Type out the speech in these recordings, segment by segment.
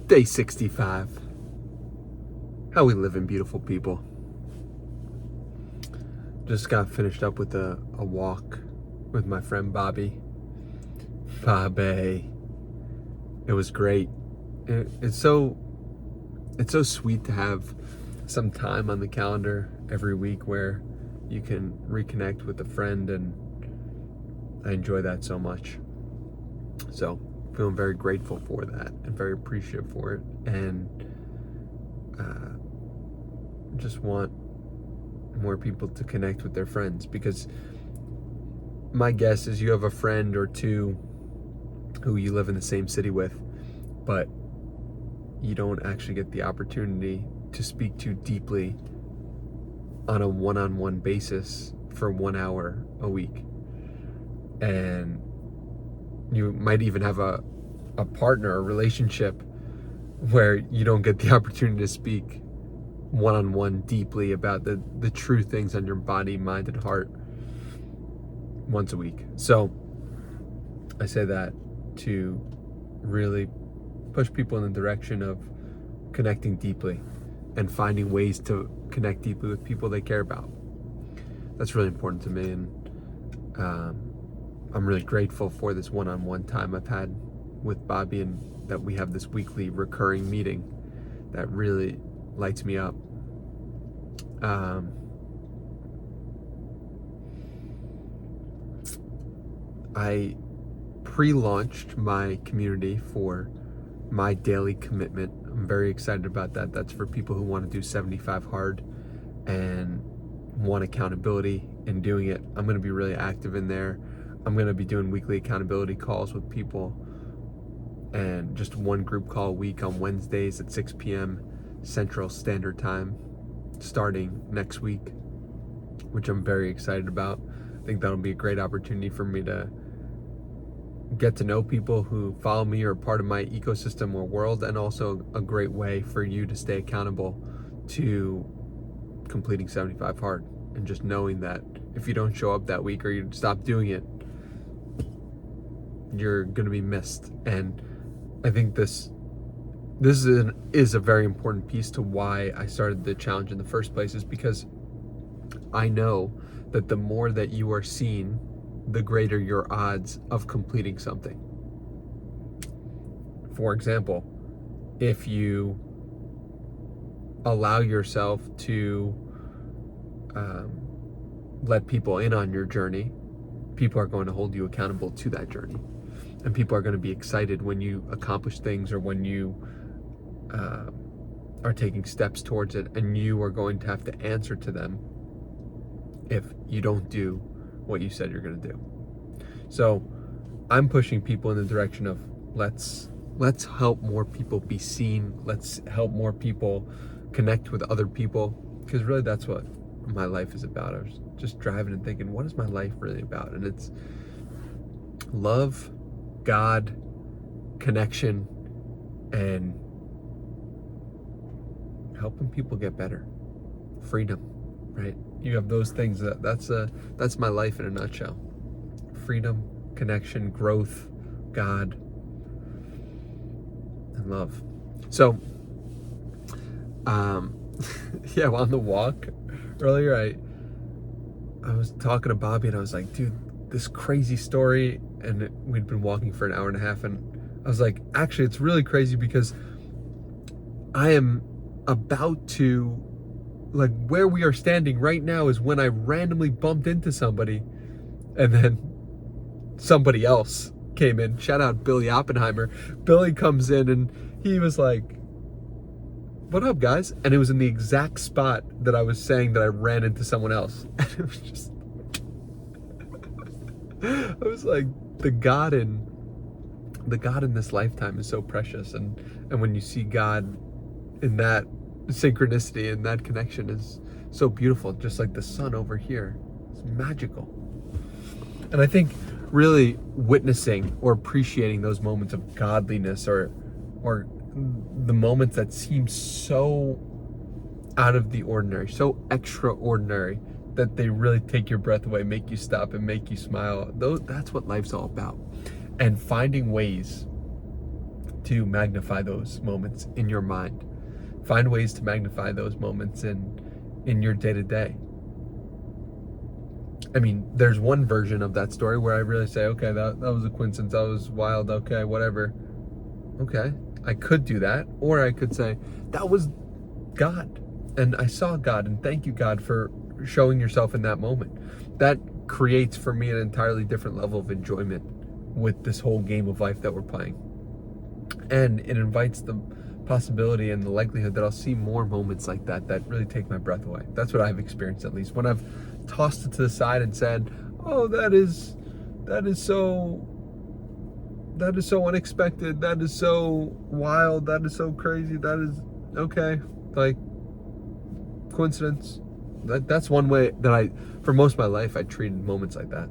Day 65. How we living, beautiful people. Just got finished up with a walk with my friend Bobby. Bobby. It was great. It's so sweet to have some time on the calendar every week where you can reconnect with a friend, and I enjoy that so much. So feeling very grateful for that and very appreciative for it, and just want more people to connect with their friends, because my guess is you have a friend or two who you live in the same city with, but you don't actually get the opportunity to speak to deeply on a one-on-one basis for 1 hour a week. And you might even have a partner, a relationship, where you don't get the opportunity to speak one-on-one deeply about the true things on your body, mind, and heart once a week. So I say that to really push people in the direction of connecting deeply and finding ways to connect deeply with people they care about. That's really important to me, and I'm really grateful for this one-on-one time I've had with Bobby, and that we have this weekly recurring meeting that really lights me up. I pre-launched my community for my daily commitment. I'm very excited about that. That's for people who want to do 75 hard and want accountability in doing it. I'm going to be really active in there. I'm going to be doing weekly accountability calls with people, and just one group call a week on Wednesdays at 6 p.m. Central Standard Time starting next week, which I'm very excited about. I think that'll be a great opportunity for me to get to know people who follow me or are part of my ecosystem or world, and also a great way for you to stay accountable to completing 75 hard, and just knowing that if you don't show up that week or you stop doing it, you're going to be missed. And I think this is a very important piece to why I started the challenge in the first place, is because I know that the more that you are seen, the greater your odds of completing something. For example, if you allow yourself to let people in on your journey, people are going to hold you accountable to that journey. And people are going to be excited when you accomplish things, or when you are taking steps towards it, and you are going to have to answer to them if you don't do what you said you're going to do. So I'm pushing people in the direction of let's help more people be seen. Let's help more people connect with other people, because really that's what my life is about. I was just driving and thinking, what is my life really about? And it's love, God, connection, and helping people get better. Freedom, right? You have those things. That's my life in a nutshell. Freedom, connection, growth, God, and love. So yeah, on the walk earlier, I was talking to Bobby, and I was like, dude, this crazy story, and we'd been walking for an hour and a half, and I was like, actually, it's really crazy because I am about to, like, where we are standing right now is when I randomly bumped into somebody, and then somebody else came in. Shout out Billy Oppenheimer. Billy comes in, and he was like, what up, guys? And it was in the exact spot that I was saying that I ran into someone else. And it was just, I was like, the God in this lifetime is so precious, and when you see God in that synchronicity and that connection is so beautiful, just like the sun over here. It's magical. And I think really witnessing or appreciating those moments of godliness, or the moments that seem so out of the ordinary, so extraordinary, that they really take your breath away, make you stop, and make you smile. That's what life's all about. And finding ways to magnify those moments in your mind. Find ways to magnify those moments in your day-to-day. I mean, there's one version of that story where I really say, okay, that was a coincidence, that was wild, okay, whatever. Okay, I could do that, or I could say, that was God, and I saw God, and thank you, God, for showing yourself in that moment. That creates for me an entirely different level of enjoyment with this whole game of life that we're playing. And it invites the possibility and the likelihood that I'll see more moments like that really take my breath away. That's what I've experienced, at least. When I've tossed it to the side and said, oh, that is so unexpected, that is so wild, that is so crazy, that is okay, like, coincidence. That's one way that for most of my life, I treated moments like that.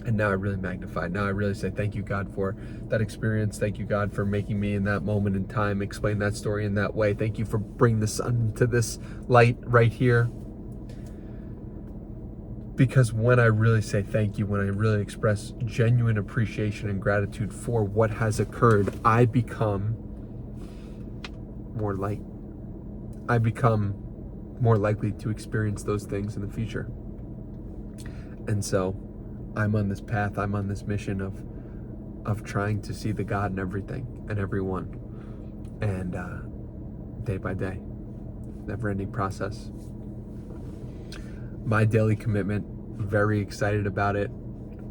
And now I really magnify. Now I really say, thank you, God, for that experience. Thank you, God, for making me in that moment in time explain that story in that way. Thank you for bringing the sun to this light right here. Because when I really say thank you, when I really express genuine appreciation and gratitude for what has occurred, I become more light. I become more likely to experience those things in the future. And so I'm on this path, I'm on this mission of trying to see the God in everything and everyone. And day by day, never-ending process. My daily commitment, very excited about it.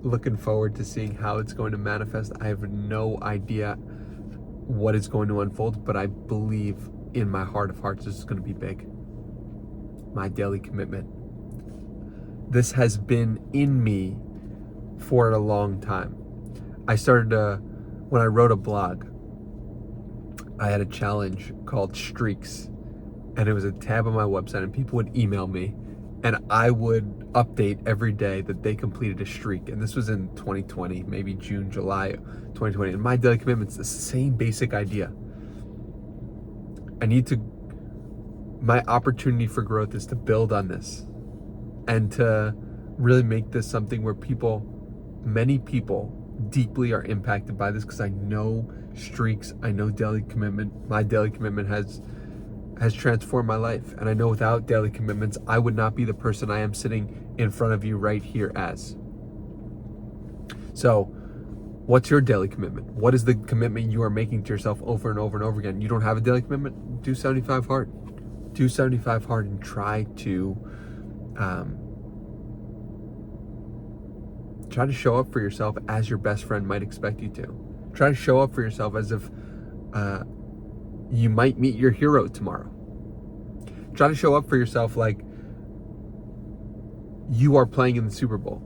Looking forward to seeing how it's going to manifest. I have no idea what is going to unfold, but I believe in my heart of hearts this is going to be big. My daily commitment. This has been in me for a long time. I started when I wrote a blog, I had a challenge called Streaks, and it was a tab on my website, and people would email me, and I would update every day that they completed a streak. And this was in 2020, maybe June, July 2020. And my daily commitment's the same basic idea. My opportunity for growth is to build on this and to really make this something where many people deeply are impacted by this, because I know streaks, I know daily commitment. My daily commitment has transformed my life. And I know without daily commitments, I would not be the person I am sitting in front of you right here as. So, what's your daily commitment? What is the commitment you are making to yourself over and over and over again? You don't have a daily commitment? Do 75 hard. Do 75 hard and try to show up for yourself as your best friend might expect you to. Try to show up for yourself as if you might meet your hero tomorrow. Try to show up for yourself like you are playing in the Super Bowl,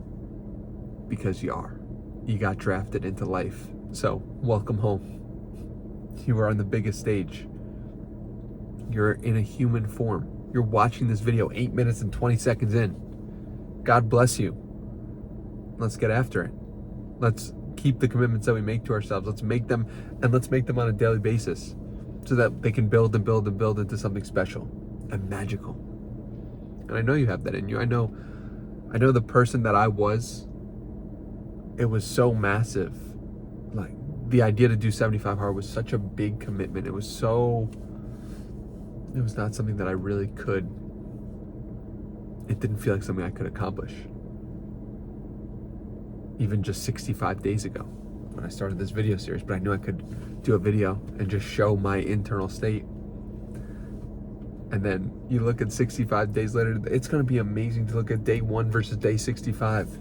because you are. You got drafted into life. So, welcome home. You are on the biggest stage. You're in a human form. You're watching this video 8 minutes and 20 seconds in. God bless you. Let's get after it. Let's keep the commitments that we make to ourselves. Let's make them on a daily basis, so that they can build and build and build into something special and magical. And I know you have that in you. I know the person that I was, it was so massive. Like, the idea to do 75 hard was such a big commitment. It was not something that I really could. It didn't feel like something I could accomplish. Even just 65 days ago when I started this video series, but I knew I could do a video and just show my internal state. And then you look at 65 days later, it's going to be amazing to look at day 1 versus day 65,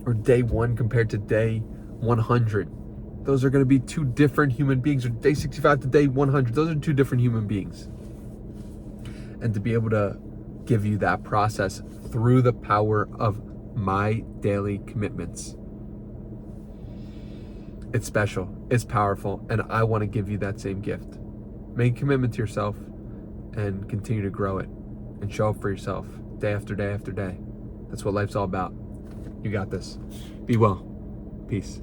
or day 1 compared to day 100. Those are going to be two different human beings. Or day 65 to day 100, those are two different human beings. And to be able to give you that process through the power of my daily commitments, it's special, it's powerful, and I want to give you that same gift. Make a commitment to yourself and continue to grow it and show up for yourself day after day after day. That's what life's all about. You got this. Be well. Peace.